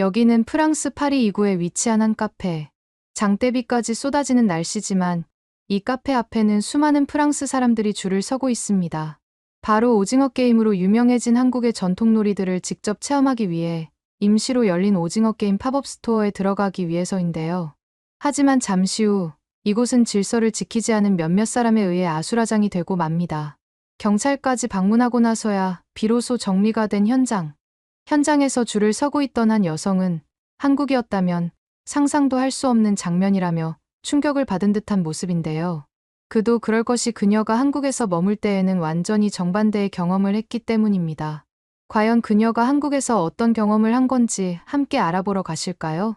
여기는 프랑스 파리 이구에 위치한 한 카페. 장대비까지 쏟아지는 날씨지만 이 카페 앞에는 수많은 프랑스 사람들이 줄을 서고 있습니다. 바로 오징어 게임으로 유명해진 한국의 전통 놀이들을 직접 체험하기 위해 임시로 열린 오징어 게임 팝업 스토어에 들어가기 위해서인데요. 하지만 잠시 후 이곳은 질서를 지키지 않은 몇몇 사람에 의해 아수라장이 되고 맙니다. 경찰까지 방문하고 나서야 비로소 정리가 된 현장. 현장에서 줄을 서고 있던 한 여성은 한국이었다면 상상도 할 수 없는 장면이라며 충격을 받은 듯한 모습인데요. 그도 그럴 것이 그녀가 한국에서 머물 때에는 완전히 정반대의 경험을 했기 때문입니다. 과연 그녀가 한국에서 어떤 경험을 한 건지 함께 알아보러 가실까요?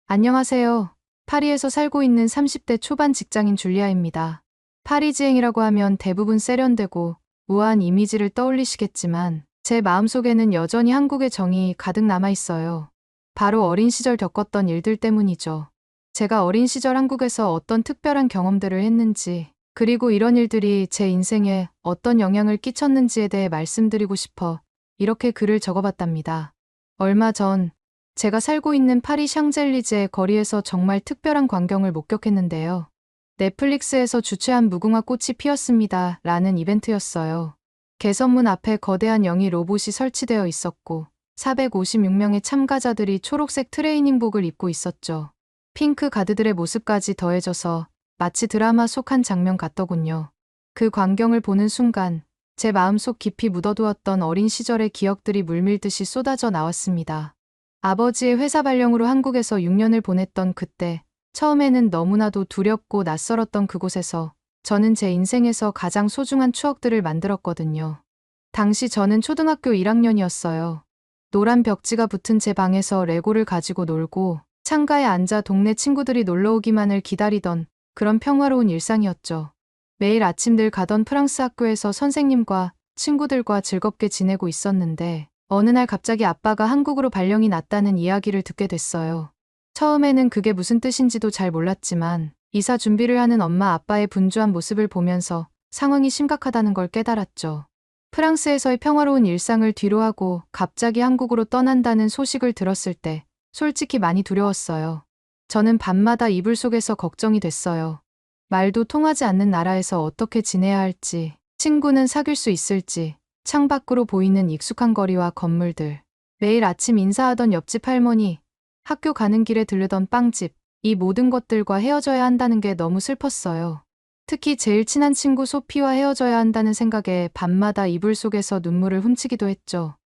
안녕하세요. 파리에서 살고 있는 30대 초반 직장인 줄리아입니다. 파리지앵이라고 하면 대부분 세련되고 우아한 이미지를 떠올리시겠지만 제 마음속에는 여전히 한국의 정이 가득 남아 있어요. 바로 어린 시절 겪었던 일들 때문이죠. 제가 어린 시절 한국에서 어떤 특별한 경험들을 했는지, 그리고 이런 일들이 제 인생에 어떤 영향을 끼쳤는지에 대해 말씀드리고 싶어 이렇게 글을 적어봤답니다. 얼마 전 제가 살고 있는 파리 샹젤리제 거리에서 정말 특별한 광경을 목격했는데요. 넷플릭스에서 주최한 무궁화 꽃이 피었습니다 라는 이벤트였어요. 개선문 앞에 거대한 영이 로봇이 설치되어 있었고 456명의 참가자들이 초록색 트레이닝복을 입고 있었죠. 핑크 가드들의 모습까지 더해져서 마치 드라마 속 한 장면 같더군요. 그 광경을 보는 순간 제 마음속 깊이 묻어두었던 어린 시절의 기억들이 물밀듯이 쏟아져 나왔습니다. 아버지의 회사 발령으로 한국에서 6년을 보냈던 그때, 처음에는 너무나도 두렵고 낯설었던 그곳에서 저는 제 인생에서 가장 소중한 추억들을 만들었거든요. 당시 저는 초등학교 1학년이었어요. 노란 벽지가 붙은 제 방에서 레고를 가지고 놀고 창가에 앉아 동네 친구들이 놀러오기만을 기다리던 그런 평화로운 일상이었죠. 매일 아침 늘 가던 프랑스 학교에서 선생님과 친구들과 즐겁게 지내고 있었는데 어느 날 갑자기 아빠가 한국으로 발령이 났다는 이야기를 듣게 됐어요. 처음에는 그게 무슨 뜻인지도 잘 몰랐지만 이사 준비를 하는 엄마 아빠의 분주한 모습을 보면서 상황이 심각하다는 걸 깨달았죠. 프랑스에서의 평화로운 일상을 뒤로하고 갑자기 한국으로 떠난다는 소식을 들었을 때 솔직히 많이 두려웠어요. 저는 밤마다 이불 속에서 걱정이 됐어요. 말도 통하지 않는 나라에서 어떻게 지내야 할지, 친구는 사귈 수 있을지, 창밖으로 보이는 익숙한 거리와 건물들, 매일 아침 인사하던 옆집 할머니, 학교 가는 길에 들르던 빵집, 이 모든 것들과 헤어져야 한다는 게 너무 슬펐어요. 특히 제일 친한 친구 소피와 헤어져야 한다는 생각에 밤마다 이불 속에서 눈물을 훔치기도 했죠.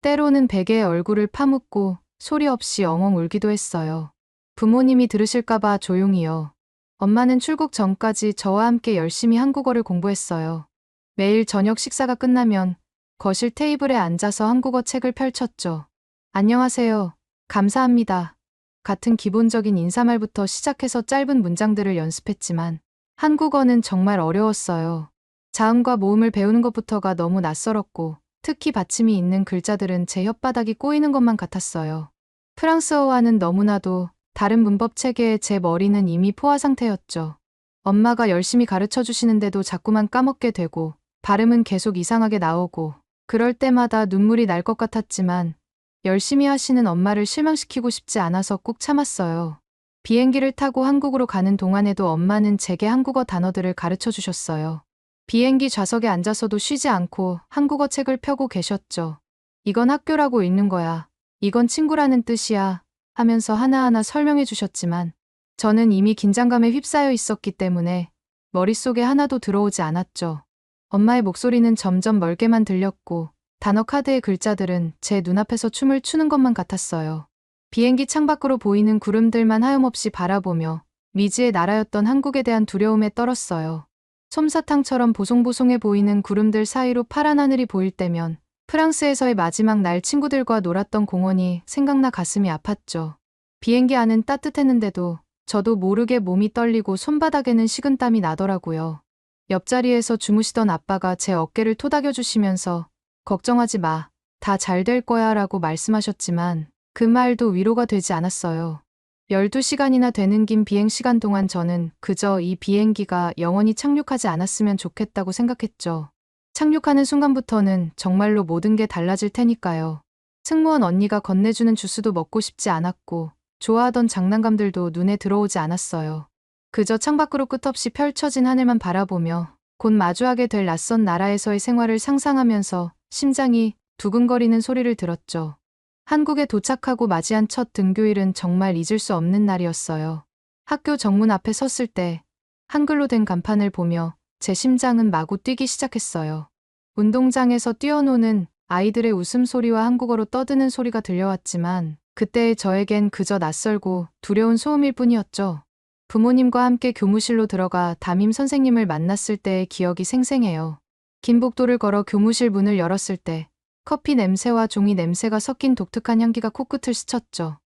때로는 베개에 얼굴을 파묻고 소리 없이 엉엉 울기도 했어요. 부모님이 들으실까봐 조용히요. 엄마는 출국 전까지 저와 함께 열심히 한국어를 공부했어요. 매일 저녁 식사가 끝나면 거실 테이블에 앉아서 한국어 책을 펼쳤죠. 안녕하세요. 감사합니다. 같은 기본적인 인사말부터 시작해서 짧은 문장들을 연습했지만 한국어는 정말 어려웠어요. 자음과 모음을 배우는 것부터가 너무 낯설었고 특히 받침이 있는 글자들은 제 혓바닥이 꼬이는 것만 같았어요. 프랑스어와는 너무나도 다른 문법 체계에 제 머리는 이미 포화 상태였죠. 엄마가 열심히 가르쳐 주시는데도 자꾸만 까먹게 되고 발음은 계속 이상하게 나오고 그럴 때마다 눈물이 날 것 같았지만 열심히 하시는 엄마를 실망시키고 싶지 않아서 꾹 참았어요. 비행기를 타고 한국으로 가는 동안에도 엄마는 제게 한국어 단어들을 가르쳐 주셨어요. 비행기 좌석에 앉아서도 쉬지 않고 한국어 책을 펴고 계셨죠. 이건 학교라고 읽는 거야. 이건 친구라는 뜻이야. 하면서 하나하나 설명해 주셨지만 저는 이미 긴장감에 휩싸여 있었기 때문에 머릿속에 하나도 들어오지 않았죠. 엄마의 목소리는 점점 멀게만 들렸고 단어 카드의 글자들은 제 눈앞에서 춤을 추는 것만 같았어요. 비행기 창밖으로 보이는 구름들만 하염없이 바라보며 미지의 나라였던 한국에 대한 두려움에 떨었어요. 솜사탕처럼 보송보송해 보이는 구름들 사이로 파란 하늘이 보일 때면 프랑스에서의 마지막 날 친구들과 놀았던 공원이 생각나 가슴이 아팠죠. 비행기 안은 따뜻했는데도 저도 모르게 몸이 떨리고 손바닥에는 식은땀이 나더라고요. 옆자리에서 주무시던 아빠가 제 어깨를 토닥여 주시면서 걱정하지 마, 다 잘 될 거야 라고 말씀하셨지만 그 말도 위로가 되지 않았어요. 12시간이나 되는 긴 비행 시간 동안 저는 그저 이 비행기가 영원히 착륙하지 않았으면 좋겠다고 생각했죠. 착륙하는 순간부터는 정말로 모든 게 달라질 테니까요. 승무원 언니가 건네주는 주스도 먹고 싶지 않았고 좋아하던 장난감들도 눈에 들어오지 않았어요. 그저 창밖으로 끝없이 펼쳐진 하늘만 바라보며 곧 마주하게 될 낯선 나라에서의 생활을 상상하면서 심장이 두근거리는 소리를 들었죠. 한국에 도착하고 맞이한 첫 등교일은 정말 잊을 수 없는 날이었어요. 학교 정문 앞에 섰을 때 한글로 된 간판을 보며 제 심장은 마구 뛰기 시작했어요. 운동장에서 뛰어노는 아이들의 웃음소리와 한국어로 떠드는 소리가 들려왔지만 그때의 저에겐 그저 낯설고 두려운 소음일 뿐이었죠. 부모님과 함께 교무실로 들어가 담임 선생님을 만났을 때의 기억이 생생해요. 긴 복도를 걸어 교무실 문을 열었을 때 커피 냄새와 종이 냄새가 섞인 독특한 향기가 코끝을 스쳤죠.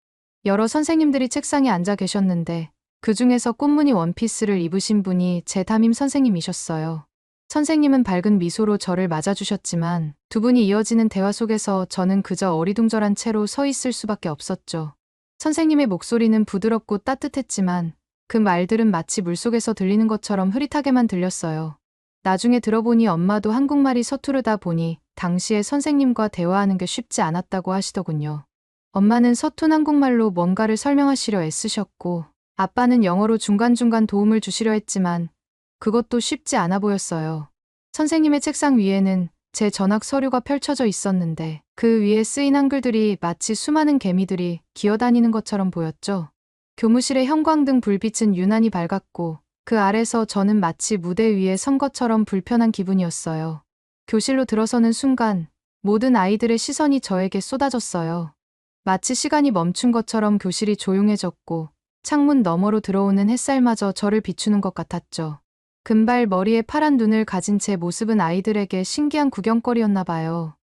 여러 선생님들이 책상에 앉아 계셨는데 그 중에서 꽃무늬 원피스를 입으신 분이 제 담임 선생님이셨어요. 선생님은 밝은 미소로 저를 맞아주셨지만 두 분이 이어지는 대화 속에서 저는 그저 어리둥절한 채로 서 있을 수밖에 없었죠. 선생님의 목소리는 부드럽고 따뜻했지만 그 말들은 마치 물속에서 들리는 것처럼 흐릿하게만 들렸어요. 나중에 들어보니 엄마도 한국말이 서투르다 보니 당시에 선생님과 대화하는 게 쉽지 않았다고 하시더군요. 엄마는 서툰 한국말로 뭔가를 설명하시려 애쓰셨고 아빠는 영어로 중간중간 도움을 주시려 했지만 그것도 쉽지 않아 보였어요. 선생님의 책상 위에는 제 전학 서류가 펼쳐져 있었는데 그 위에 쓰인 한글들이 마치 수많은 개미들이 기어다니는 것처럼 보였죠. 교무실의 형광등 불빛은 유난히 밝았고 그 아래서 저는 마치 무대 위에 선 것처럼 불편한 기분이었어요. 교실로 들어서는 순간 모든 아이들의 시선이 저에게 쏟아졌어요. 마치 시간이 멈춘 것처럼 교실이 조용해졌고 창문 너머로 들어오는 햇살마저 저를 비추는 것 같았죠. 금발 머리에 파란 눈을 가진 제 모습은 아이들에게 신기한 구경거리였나 봐요.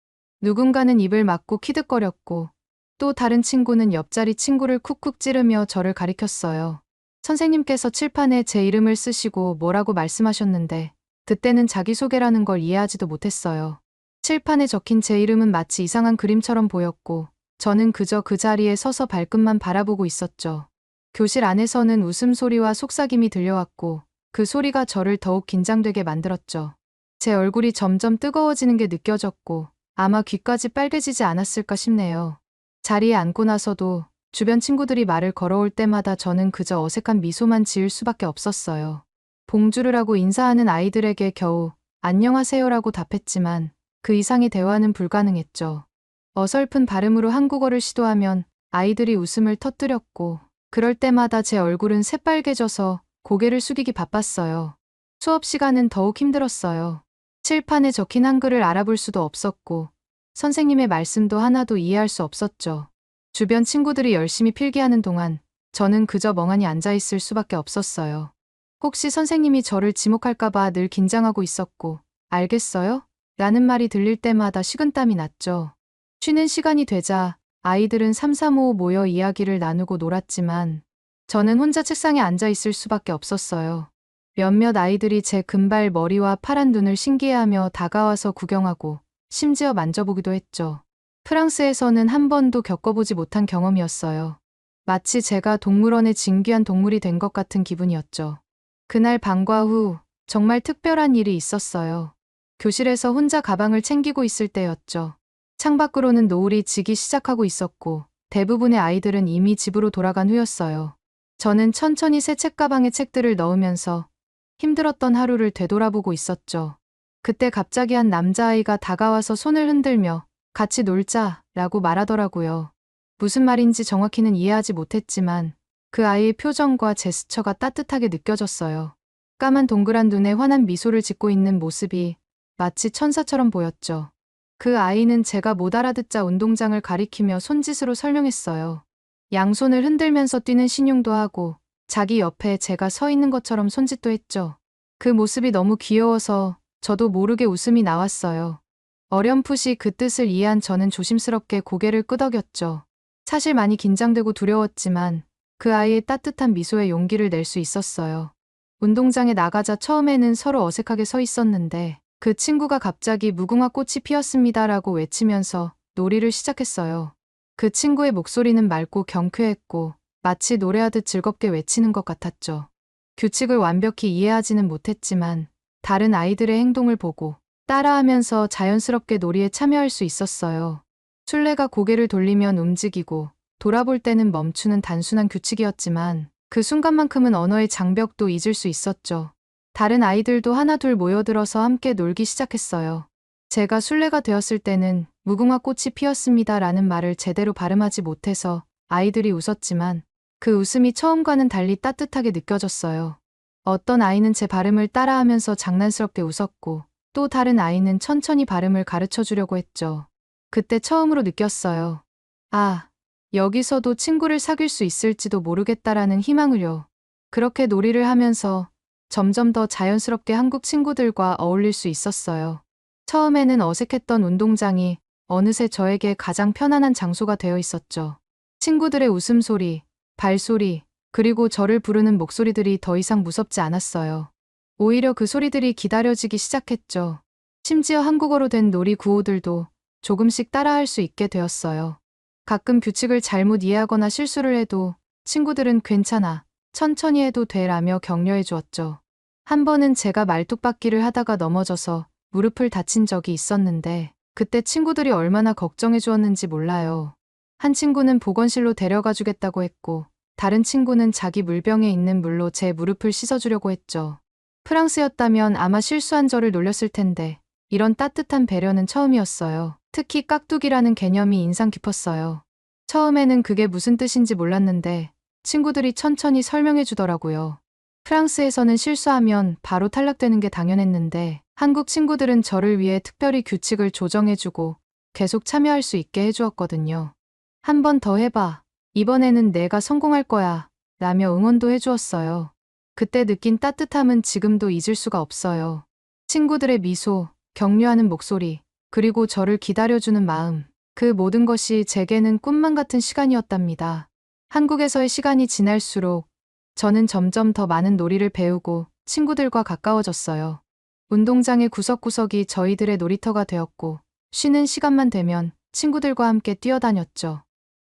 누군가는 입을 막고 키득거렸고 또 다른 친구는 옆자리 친구를 쿡쿡 찌르며 저를 가리켰어요. 선생님께서 칠판에 제 이름을 쓰시고 뭐라고 말씀하셨는데 그때는 자기소개라는 걸 이해하지도 못했어요. 칠판에 적힌 제 이름은 마치 이상한 그림처럼 보였고 저는 그저 그 자리에 서서 발끝만 바라보고 있었죠. 교실 안에서는 웃음소리와 속삭임이 들려왔고 그 소리가 저를 더욱 긴장되게 만들었죠. 제 얼굴이 점점 뜨거워지는 게 느껴졌고 아마 귀까지 빨개지지 않았을까 싶네요. 자리에 앉고 나서도 주변 친구들이 말을 걸어올 때마다 저는 그저 어색한 미소만 지을 수밖에 없었어요. 봉주르라고 인사하는 아이들에게 겨우 안녕하세요라고 답했지만 그 이상의 대화는 불가능했죠. 어설픈 발음으로 한국어를 시도하면 아이들이 웃음을 터뜨렸고 그럴 때마다 제 얼굴은 새빨개져서 고개를 숙이기 바빴어요. 수업 시간은 더욱 힘들었어요. 칠판에 적힌 한글을 알아볼 수도 없었고 선생님의 말씀도 하나도 이해할 수 없었죠. 주변 친구들이 열심히 필기하는 동안 저는 그저 멍하니 앉아있을 수밖에 없었어요. 혹시 선생님이 저를 지목할까봐 늘 긴장하고 있었고 알겠어요? 라는 말이 들릴 때마다 식은땀이 났죠. 쉬는 시간이 되자 아이들은 삼삼오오 모여 이야기를 나누고 놀았지만 저는 혼자 책상에 앉아 있을 수밖에 없었어요. 몇몇 아이들이 제 금발 머리와 파란 눈을 신기해하며 다가와서 구경하고 심지어 만져보기도 했죠. 프랑스에서는 한 번도 겪어보지 못한 경험이었어요. 마치 제가 동물원의 진귀한 동물이 된 것 같은 기분이었죠. 그날 방과 후 정말 특별한 일이 있었어요. 교실에서 혼자 가방을 챙기고 있을 때였죠. 창밖으로는 노을이 지기 시작하고 있었고 대부분의 아이들은 이미 집으로 돌아간 후였어요. 저는 천천히 새 책가방에 책들을 넣으면서 힘들었던 하루를 되돌아보고 있었죠. 그때 갑자기 한 남자아이가 다가와서 손을 흔들며 같이 놀자라고 말하더라고요. 무슨 말인지 정확히는 이해하지 못했지만 그 아이의 표정과 제스처가 따뜻하게 느껴졌어요. 까만 동그란 눈에 환한 미소를 짓고 있는 모습이 마치 천사처럼 보였죠. 그 아이는 제가 못 알아듣자 운동장을 가리키며 손짓으로 설명했어요. 양손을 흔들면서 뛰는 신용도 하고 자기 옆에 제가 서 있는 것처럼 손짓도 했죠. 그 모습이 너무 귀여워서 저도 모르게 웃음이 나왔어요. 어렴풋이 그 뜻을 이해한 저는 조심스럽게 고개를 끄덕였죠. 사실 많이 긴장되고 두려웠지만 그 아이의 따뜻한 미소에 용기를 낼 수 있었어요. 운동장에 나가자 처음에는 서로 어색하게 서 있었는데 그 친구가 갑자기 무궁화 꽃이 피었습니다라고 외치면서 놀이를 시작했어요. 그 친구의 목소리는 맑고 경쾌했고 마치 노래하듯 즐겁게 외치는 것 같았죠. 규칙을 완벽히 이해하지는 못했지만 다른 아이들의 행동을 보고 따라하면서 자연스럽게 놀이에 참여할 수 있었어요. 술래가 고개를 돌리면 움직이고 돌아볼 때는 멈추는 단순한 규칙이었지만 그 순간만큼은 언어의 장벽도 잊을 수 있었죠. 다른 아이들도 하나둘 모여들어서 함께 놀기 시작했어요. 제가 술래가 되었을 때는 무궁화 꽃이 피었습니다 라는 말을 제대로 발음하지 못해서 아이들이 웃었지만 그 웃음이 처음과는 달리 따뜻하게 느껴졌어요. 어떤 아이는 제 발음을 따라하면서 장난스럽게 웃었고 또 다른 아이는 천천히 발음을 가르쳐 주려고 했죠. 그때 처음으로 느꼈어요. 아, 여기서도 친구를 사귈 수 있을지도 모르겠다라는 희망을요. 그렇게 놀이를 하면서 점점 더 자연스럽게 한국 친구들과 어울릴 수 있었어요. 처음에는 어색했던 운동장이 어느새 저에게 가장 편안한 장소가 되어 있었죠. 친구들의 웃음소리, 발소리, 그리고 저를 부르는 목소리들이 더 이상 무섭지 않았어요. 오히려 그 소리들이 기다려지기 시작했죠. 심지어 한국어로 된 놀이 구호들도 조금씩 따라할 수 있게 되었어요. 가끔 규칙을 잘못 이해하거나 실수를 해도 친구들은 괜찮아, 천천히 해도 돼라며 격려해 주었죠. 한 번은 제가 말뚝박기를 하다가 넘어져서 무릎을 다친 적이 있었는데 그때 친구들이 얼마나 걱정해 주었는지 몰라요. 한 친구는 보건실로 데려가 주겠다고 했고 다른 친구는 자기 물병에 있는 물로 제 무릎을 씻어주려고 했죠. 프랑스였다면 아마 실수한 저를 놀렸을 텐데 이런 따뜻한 배려는 처음이었어요. 특히 깍두기라는 개념이 인상 깊었어요. 처음에는 그게 무슨 뜻인지 몰랐는데 친구들이 천천히 설명해 주더라고요. 프랑스에서는 실수하면 바로 탈락되는 게 당연했는데 한국 친구들은 저를 위해 특별히 규칙을 조정해주고 계속 참여할 수 있게 해주었거든요. 한 번 더 해봐. 이번에는 내가 성공할 거야. 라며 응원도 해주었어요. 그때 느낀 따뜻함은 지금도 잊을 수가 없어요. 친구들의 미소, 격려하는 목소리, 그리고 저를 기다려주는 마음. 그 모든 것이 제게는 꿈만 같은 시간이었답니다. 한국에서의 시간이 지날수록 저는 점점 더 많은 놀이를 배우고 친구들과 가까워졌어요. 운동장의 구석구석이 저희들의 놀이터가 되었고 쉬는 시간만 되면 친구들과 함께 뛰어다녔죠.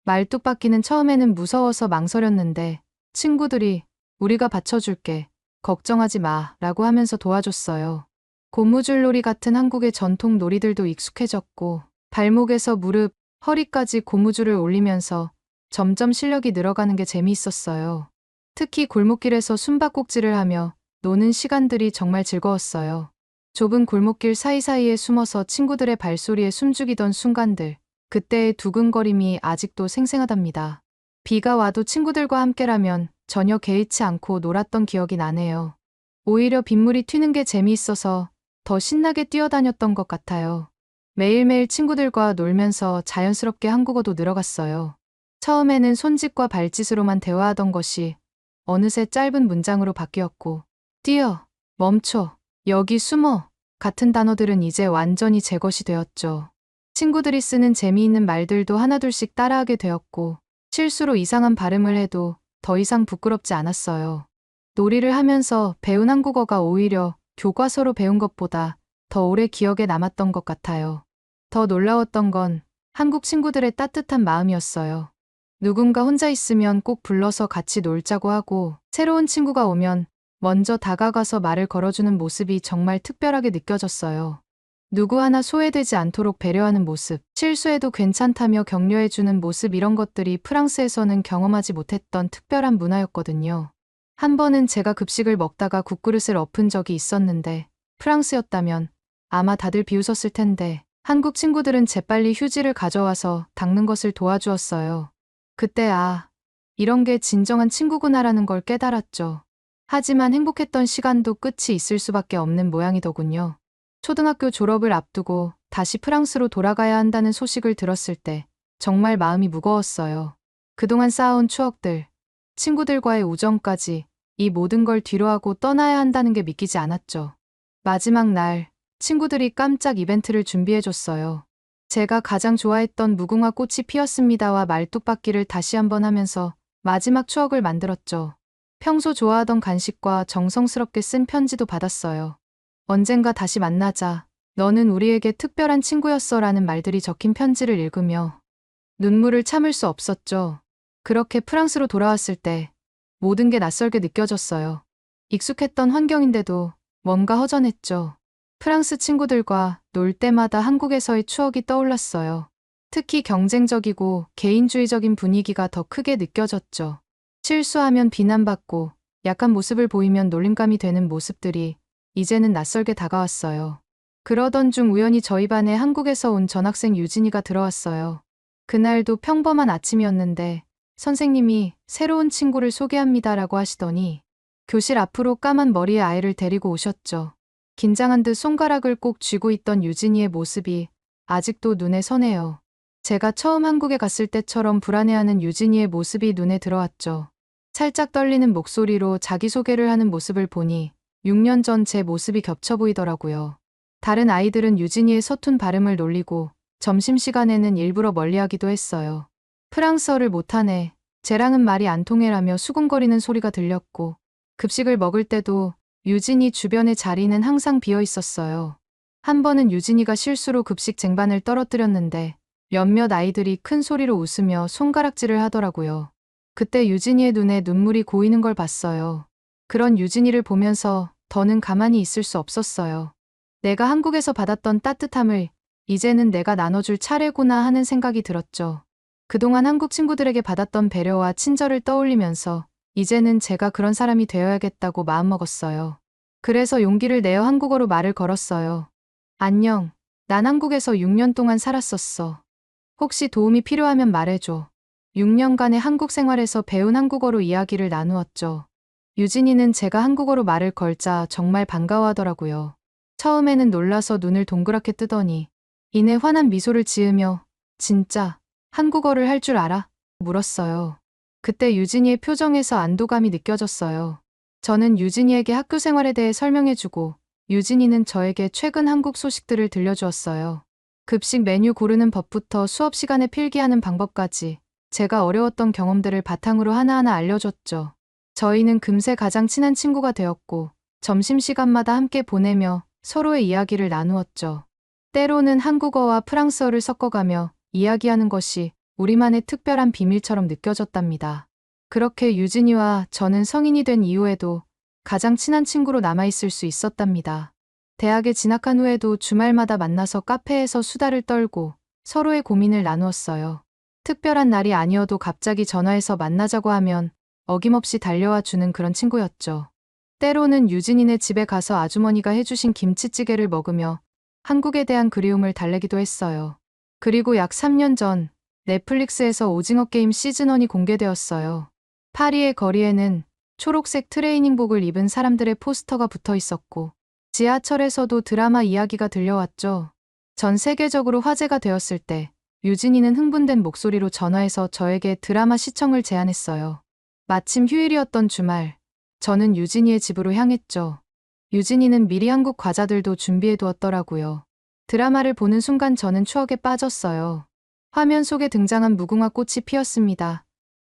말뚝박기는 처음에는 무서워서 망설였는데 친구들이 우리가 받쳐줄게, 걱정하지 마 라고 하면서 도와줬어요. 고무줄놀이 같은 한국의 전통 놀이들도 익숙해졌고 발목에서 무릎, 허리까지 고무줄을 올리면서 점점 실력이 늘어가는 게 재미있었어요. 특히 골목길에서 숨바꼭질을 하며 노는 시간들이 정말 즐거웠어요. 좁은 골목길 사이사이에 숨어서 친구들의 발소리에 숨죽이던 순간들, 그때의 두근거림이 아직도 생생하답니다. 비가 와도 친구들과 함께라면 전혀 개의치 않고 놀았던 기억이 나네요. 오히려 빗물이 튀는 게 재미있어서 더 신나게 뛰어다녔던 것 같아요. 매일매일 친구들과 놀면서 자연스럽게 한국어도 늘어갔어요. 처음에는 손짓과 발짓으로만 대화하던 것이 어느새 짧은 문장으로 바뀌었고 뛰어, 멈춰, 여기 숨어 같은 단어들은 이제 완전히 제 것이 되었죠. 친구들이 쓰는 재미있는 말들도 하나둘씩 따라하게 되었고 실수로 이상한 발음을 해도 더 이상 부끄럽지 않았어요. 놀이를 하면서 배운 한국어가 오히려 교과서로 배운 것보다 더 오래 기억에 남았던 것 같아요. 더 놀라웠던 건 한국 친구들의 따뜻한 마음이었어요. 누군가 혼자 있으면 꼭 불러서 같이 놀자고 하고 새로운 친구가 오면 먼저 다가가서 말을 걸어주는 모습이 정말 특별하게 느껴졌어요. 누구 하나 소외되지 않도록 배려하는 모습, 실수해도 괜찮다며 격려해주는 모습 이런 것들이 프랑스에서는 경험하지 못했던 특별한 문화였거든요. 한 번은 제가 급식을 먹다가 국그릇을 엎은 적이 있었는데 프랑스였다면 아마 다들 비웃었을 텐데 한국 친구들은 재빨리 휴지를 가져와서 닦는 것을 도와주었어요. 그때 이런 게 진정한 친구구나라는 걸 깨달았죠. 하지만 행복했던 시간도 끝이 있을 수밖에 없는 모양이더군요. 초등학교 졸업을 앞두고 다시 프랑스로 돌아가야 한다는 소식을 들었을 때 정말 마음이 무거웠어요. 그동안 쌓아온 추억들, 친구들과의 우정까지 이 모든 걸 뒤로하고 떠나야 한다는 게 믿기지 않았죠. 마지막 날, 친구들이 깜짝 이벤트를 준비해줬어요. 제가 가장 좋아했던 무궁화 꽃이 피었습니다와 말뚝박기를 다시 한번 하면서 마지막 추억을 만들었죠. 평소 좋아하던 간식과 정성스럽게 쓴 편지도 받았어요. 언젠가 다시 만나자. 너는 우리에게 특별한 친구였어 라는 말들이 적힌 편지를 읽으며 눈물을 참을 수 없었죠. 그렇게 프랑스로 돌아왔을 때 모든 게 낯설게 느껴졌어요. 익숙했던 환경인데도 뭔가 허전했죠. 프랑스 친구들과 놀 때마다 한국에서의 추억이 떠올랐어요. 특히 경쟁적이고 개인주의적인 분위기가 더 크게 느껴졌죠. 실수하면 비난받고 약한 모습을 보이면 놀림감이 되는 모습들이 이제는 낯설게 다가왔어요. 그러던 중 우연히 저희 반에 한국에서 온 전학생 유진이가 들어왔어요. 그날도 평범한 아침이었는데 선생님이 새로운 친구를 소개합니다라고 하시더니 교실 앞으로 까만 머리의 아이를 데리고 오셨죠. 긴장한 듯 손가락을 꼭 쥐고 있던 유진이의 모습이 아직도 눈에 선해요. 제가 처음 한국에 갔을 때처럼 불안해하는 유진이의 모습이 눈에 들어왔죠. 살짝 떨리는 목소리로 자기소개를 하는 모습을 보니 6년 전 제 모습이 겹쳐 보이더라고요. 다른 아이들은 유진이의 서툰 발음을 놀리고 점심시간에는 일부러 멀리하기도 했어요. 프랑스어를 못하네. 쟤랑은 말이 안 통해라며 수군거리는 소리가 들렸고 급식을 먹을 때도 유진이 주변의 자리는 항상 비어 있었어요. 한 번은 유진이가 실수로 급식 쟁반을 떨어뜨렸는데 몇몇 아이들이 큰 소리로 웃으며 손가락질을 하더라고요. 그때 유진이의 눈에 눈물이 고이는 걸 봤어요. 그런 유진이를 보면서 더는 가만히 있을 수 없었어요. 내가 한국에서 받았던 따뜻함을 이제는 내가 나눠줄 차례구나 하는 생각이 들었죠. 그동안 한국 친구들에게 받았던 배려와 친절을 떠올리면서 이제는 제가 그런 사람이 되어야겠다고 마음먹었어요. 그래서 용기를 내어 한국어로 말을 걸었어요. 안녕. 난 한국에서 6년 동안 살았었어. 혹시 도움이 필요하면 말해줘. 6년간의 한국 생활에서 배운 한국어로 이야기를 나누었죠. 유진이는 제가 한국어로 말을 걸자 정말 반가워하더라고요. 처음에는 놀라서 눈을 동그랗게 뜨더니 이내 환한 미소를 지으며 진짜 한국어를 할 줄 알아? 물었어요. 그때 유진이의 표정에서 안도감이 느껴졌어요. 저는 유진이에게 학교 생활에 대해 설명해주고 유진이는 저에게 최근 한국 소식들을 들려주었어요. 급식 메뉴 고르는 법부터 수업 시간에 필기하는 방법까지 제가 어려웠던 경험들을 바탕으로 하나하나 알려줬죠. 저희는 금세 가장 친한 친구가 되었고 점심시간마다 함께 보내며 서로의 이야기를 나누었죠. 때로는 한국어와 프랑스어를 섞어가며 이야기하는 것이 우리만의 특별한 비밀처럼 느껴졌답니다. 그렇게 유진이와 저는 성인이 된 이후에도 가장 친한 친구로 남아있을 수 있었답니다. 대학에 진학한 후에도 주말마다 만나서 카페에서 수다를 떨고 서로의 고민을 나누었어요. 특별한 날이 아니어도 갑자기 전화해서 만나자고 하면 어김없이 달려와 주는 그런 친구였죠. 때로는 유진이네 집에 가서 아주머니가 해주신 김치찌개를 먹으며 한국에 대한 그리움을 달래기도 했어요. 그리고 약 3년 전 넷플릭스에서 오징어 게임 시즌1이 공개되었어요. 파리의 거리에는 초록색 트레이닝복을 입은 사람들의 포스터가 붙어 있었고 지하철에서도 드라마 이야기가 들려왔죠. 전 세계적으로 화제가 되었을 때 유진이는 흥분된 목소리로 전화해서 저에게 드라마 시청을 제안했어요. 마침 휴일이었던 주말, 저는 유진이의 집으로 향했죠. 유진이는 미리 한국 과자들도 준비해 두었더라고요. 드라마를 보는 순간 저는 추억에 빠졌어요. 화면 속에 등장한 무궁화 꽃이 피었습니다.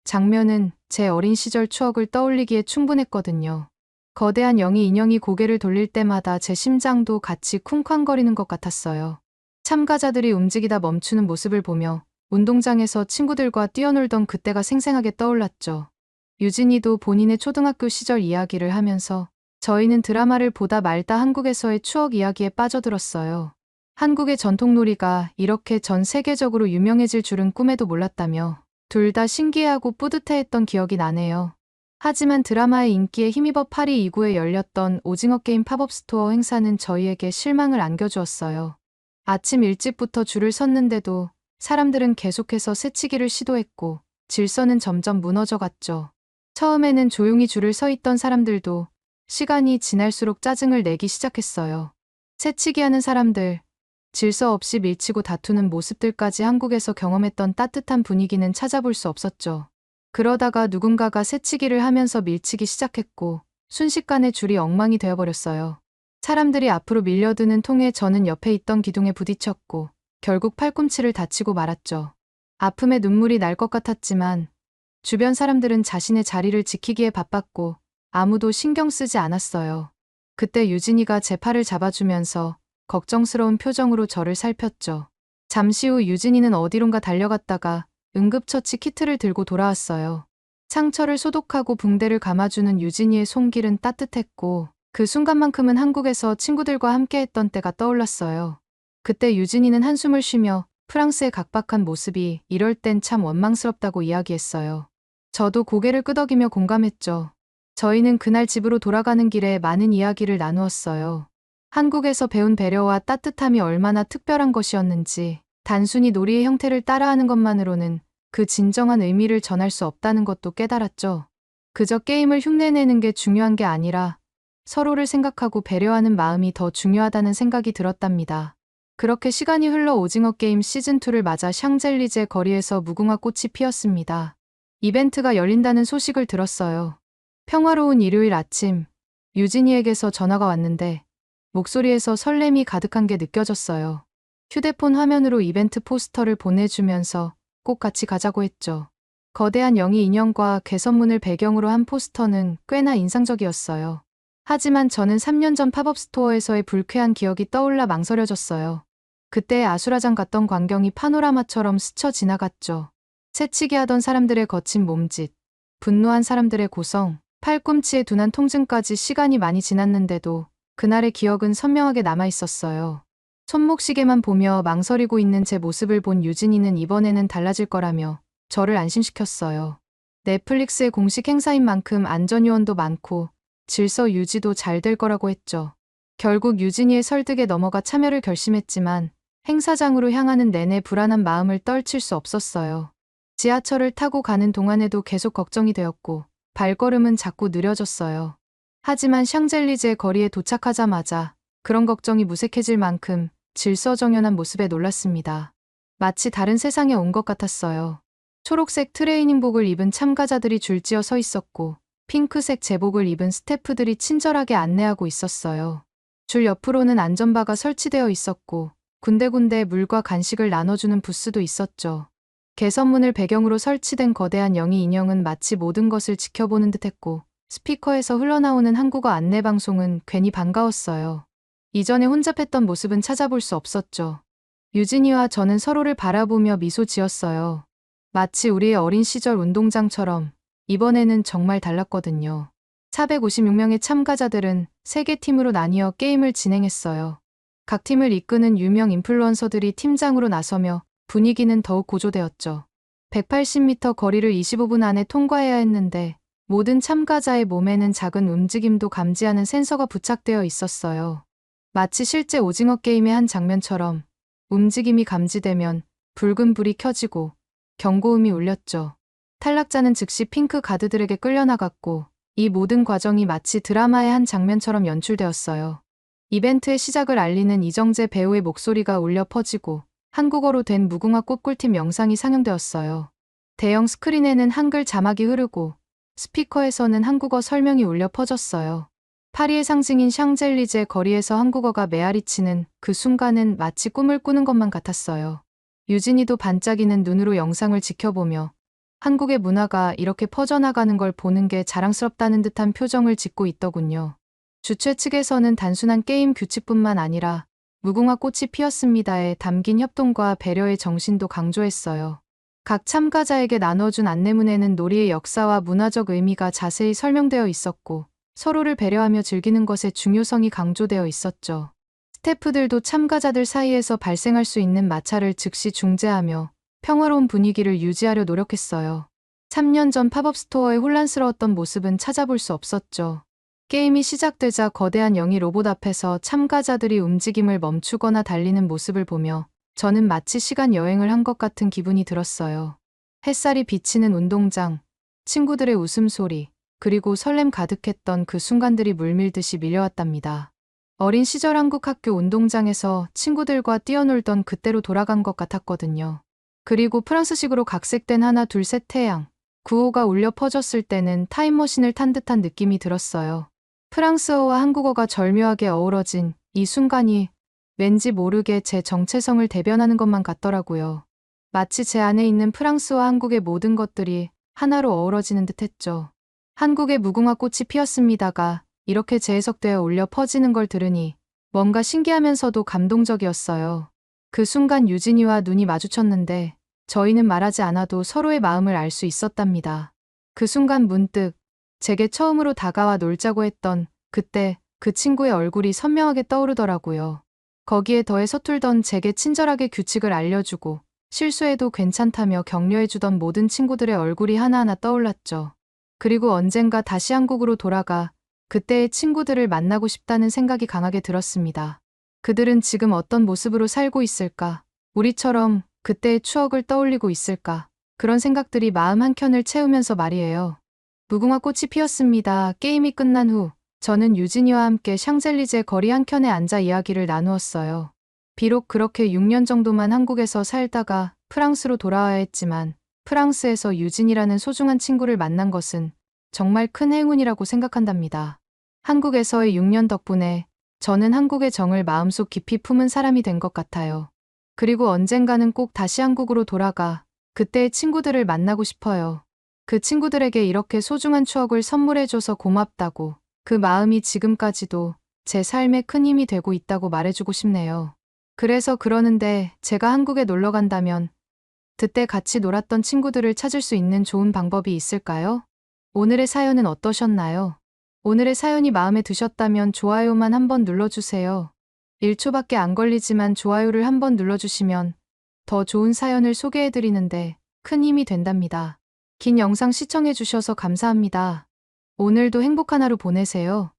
장면은 제 어린 시절 추억을 떠올리기에 충분했거든요. 거대한 영희 인형이 고개를 돌릴 때마다 제 심장도 같이 쿵쾅거리는 것 같았어요. 참가자들이 움직이다 멈추는 모습을 보며 운동장에서 친구들과 뛰어놀던 그때가 생생하게 떠올랐죠. 유진이도 본인의 초등학교 시절 이야기를 하면서 저희는 드라마를 보다 말다 한국에서의 추억 이야기에 빠져들었어요. 한국의 전통놀이가 이렇게 전 세계적으로 유명해질 줄은 꿈에도 몰랐다며 둘 다 신기해하고 뿌듯해했던 기억이 나네요. 하지만 드라마의 인기에 힘입어 파리 2구에 열렸던 오징어 게임 팝업 스토어 행사는 저희에게 실망을 안겨주었어요. 아침 일찍부터 줄을 섰는데도 사람들은 계속해서 새치기를 시도했고 질서는 점점 무너져갔죠. 처음에는 조용히 줄을 서 있던 사람들도 시간이 지날수록 짜증을 내기 시작했어요. 새치기 하는 사람들, 질서 없이 밀치고 다투는 모습들까지 한국에서 경험했던 따뜻한 분위기는 찾아볼 수 없었죠. 그러다가 누군가가 새치기를 하면서 밀치기 시작했고 순식간에 줄이 엉망이 되어버렸어요. 사람들이 앞으로 밀려드는 통에 저는 옆에 있던 기둥에 부딪혔고 결국 팔꿈치를 다치고 말았죠. 아픔에 눈물이 날 것 같았지만 주변 사람들은 자신의 자리를 지키기에 바빴고 아무도 신경 쓰지 않았어요. 그때 유진이가 제 팔을 잡아주면서 걱정스러운 표정으로 저를 살폈죠. 잠시 후 유진이는 어디론가 달려갔다가 응급처치 키트를 들고 돌아왔어요. 상처를 소독하고 붕대를 감아주는 유진이의 손길은 따뜻했고 그 순간만큼은 한국에서 친구들과 함께했던 때가 떠올랐어요. 그때 유진이는 한숨을 쉬며 프랑스의 각박한 모습이 이럴 땐 참 원망스럽다고 이야기했어요. 저도 고개를 끄덕이며 공감했죠. 저희는 그날 집으로 돌아가는 길에 많은 이야기를 나누었어요. 한국에서 배운 배려와 따뜻함이 얼마나 특별한 것이었는지, 단순히 놀이의 형태를 따라하는 것만으로는 그 진정한 의미를 전할 수 없다는 것도 깨달았죠. 그저 게임을 흉내내는 게 중요한 게 아니라 서로를 생각하고 배려하는 마음이 더 중요하다는 생각이 들었답니다. 그렇게 시간이 흘러 오징어 게임 시즌2를 맞아 샹젤리제 거리에서 무궁화 꽃이 피었습니다. 이벤트가 열린다는 소식을 들었어요. 평화로운 일요일 아침, 유진이에게서 전화가 왔는데 목소리에서 설렘이 가득한 게 느껴졌어요. 휴대폰 화면으로 이벤트 포스터를 보내주면서 꼭 같이 가자고 했죠. 거대한 영희 인형과 개선문을 배경으로 한 포스터는 꽤나 인상적이었어요. 하지만 저는 3년 전 팝업 스토어에서의 불쾌한 기억이 떠올라 망설여졌어요. 그때 아수라장 갔던 광경이 파노라마처럼 스쳐 지나갔죠. 새치기 하던 사람들의 거친 몸짓, 분노한 사람들의 고성, 팔꿈치의 둔한 통증까지. 시간이 많이 지났는데도 그날의 기억은 선명하게 남아있었어요. 손목시계만 보며 망설이고 있는 제 모습을 본 유진이는 이번에는 달라질 거라며 저를 안심시켰어요. 넷플릭스의 공식 행사인 만큼 안전요원도 많고 질서 유지도 잘 될 거라고 했죠. 결국 유진이의 설득에 넘어가 참여를 결심했지만 행사장으로 향하는 내내 불안한 마음을 떨칠 수 없었어요. 지하철을 타고 가는 동안에도 계속 걱정이 되었고 발걸음은 자꾸 느려졌어요. 하지만 샹젤리제 거리에 도착하자마자 그런 걱정이 무색해질 만큼 질서정연한 모습에 놀랐습니다. 마치 다른 세상에 온 것 같았어요. 초록색 트레이닝복을 입은 참가자들이 줄지어 서 있었고 핑크색 제복을 입은 스태프들이 친절하게 안내하고 있었어요. 줄 옆으로는 안전바가 설치되어 있었고 군데군데 물과 간식을 나눠주는 부스도 있었죠. 개선문을 배경으로 설치된 거대한 영희 인형은 마치 모든 것을 지켜보는 듯했고 스피커에서 흘러나오는 한국어 안내방송은 괜히 반가웠어요. 이전에 혼잡했던 모습은 찾아볼 수 없었죠. 유진이와 저는 서로를 바라보며 미소 지었어요. 마치 우리의 어린 시절 운동장처럼 이번에는 정말 달랐거든요. 456명의 참가자들은 3개 팀으로 나뉘어 게임을 진행했어요. 각 팀을 이끄는 유명 인플루언서들이 팀장으로 나서며 분위기는 더욱 고조되었죠. 180m 거리를 25분 안에 통과해야 했는데 모든 참가자의 몸에는 작은 움직임도 감지하는 센서가 부착되어 있었어요. 마치 실제 오징어 게임의 한 장면처럼 움직임이 감지되면 붉은 불이 켜지고 경고음이 울렸죠. 탈락자는 즉시 핑크 가드들에게 끌려나갔고 이 모든 과정이 마치 드라마의 한 장면처럼 연출되었어요. 이벤트의 시작을 알리는 이정재 배우의 목소리가 울려 퍼지고 한국어로 된 무궁화 꽃 꿀팁 영상이 상영되었어요. 대형 스크린에는 한글 자막이 흐르고 스피커에서는 한국어 설명이 울려 퍼졌어요. 파리의 상징인 샹젤리제 거리에서 한국어가 메아리치는 그 순간은 마치 꿈을 꾸는 것만 같았어요. 유진이도 반짝이는 눈으로 영상을 지켜보며 한국의 문화가 이렇게 퍼져나가는 걸 보는 게 자랑스럽다는 듯한 표정을 짓고 있더군요. 주최 측에서는 단순한 게임 규칙뿐만 아니라 무궁화 꽃이 피었습니다에 담긴 협동과 배려의 정신도 강조했어요. 각 참가자에게 나눠준 안내문에는 놀이의 역사와 문화적 의미가 자세히 설명되어 있었고 서로를 배려하며 즐기는 것의 중요성이 강조되어 있었죠. 스태프들도 참가자들 사이에서 발생할 수 있는 마찰을 즉시 중재하며 평화로운 분위기를 유지하려 노력했어요. 3년 전 팝업 스토어의 혼란스러웠던 모습은 찾아볼 수 없었죠. 게임이 시작되자 거대한 영희 로봇 앞에서 참가자들이 움직임을 멈추거나 달리는 모습을 보며 저는 마치 시간 여행을 한 것 같은 기분이 들었어요. 햇살이 비치는 운동장, 친구들의 웃음소리, 그리고 설렘 가득했던 그 순간들이 물밀듯이 밀려왔답니다. 어린 시절 한국 학교 운동장에서 친구들과 뛰어놀던 그때로 돌아간 것 같았거든요. 그리고 프랑스식으로 각색된 하나 둘 셋 태양, 구호가 울려 퍼졌을 때는 타임머신을 탄 듯한 느낌이 들었어요. 프랑스어와 한국어가 절묘하게 어우러진 이 순간이 왠지 모르게 제 정체성을 대변하는 것만 같더라고요. 마치 제 안에 있는 프랑스와 한국의 모든 것들이 하나로 어우러지는 듯했죠. 한국의 무궁화 꽃이 피었습니다가 이렇게 재해석되어 울려 퍼지는 걸 들으니 뭔가 신기하면서도 감동적이었어요. 그 순간 유진이와 눈이 마주쳤는데 저희는 말하지 않아도 서로의 마음을 알 수 있었답니다. 그 순간 문득 제게 처음으로 다가와 놀자고 했던 그때 그 친구의 얼굴이 선명하게 떠오르더라고요. 거기에 더해 서툴던 제게 친절하게 규칙을 알려주고 실수해도 괜찮다며 격려해주던 모든 친구들의 얼굴이 하나하나 떠올랐죠. 그리고 언젠가 다시 한국으로 돌아가 그때의 친구들을 만나고 싶다는 생각이 강하게 들었습니다. 그들은 지금 어떤 모습으로 살고 있을까? 우리처럼 그때의 추억을 떠올리고 있을까? 그런 생각들이 마음 한켠을 채우면서 말이에요. 무궁화 꽃이 피었습니다. 게임이 끝난 후 저는 유진이와 함께 샹젤리제 거리 한켠에 앉아 이야기를 나누었어요. 비록 그렇게 6년 정도만 한국에서 살다가 프랑스로 돌아와야 했지만 프랑스에서 유진이라는 소중한 친구를 만난 것은 정말 큰 행운이라고 생각한답니다. 한국에서의 6년 덕분에 저는 한국의 정을 마음속 깊이 품은 사람이 된 것 같아요. 그리고 언젠가는 꼭 다시 한국으로 돌아가 그때의 친구들을 만나고 싶어요. 그 친구들에게 이렇게 소중한 추억을 선물해줘서 고맙다고, 그 마음이 지금까지도 제 삶에 큰 힘이 되고 있다고 말해주고 싶네요. 그래서 그러는데 제가 한국에 놀러 간다면 그때 같이 놀았던 친구들을 찾을 수 있는 좋은 방법이 있을까요? 오늘의 사연은 어떠셨나요? 오늘의 사연이 마음에 드셨다면 좋아요만 한번 눌러주세요. 1초밖에 안 걸리지만 좋아요를 한번 눌러주시면 더 좋은 사연을 소개해드리는데 큰 힘이 된답니다. 긴 영상 시청해주셔서 감사합니다. 오늘도 행복한 하루 보내세요.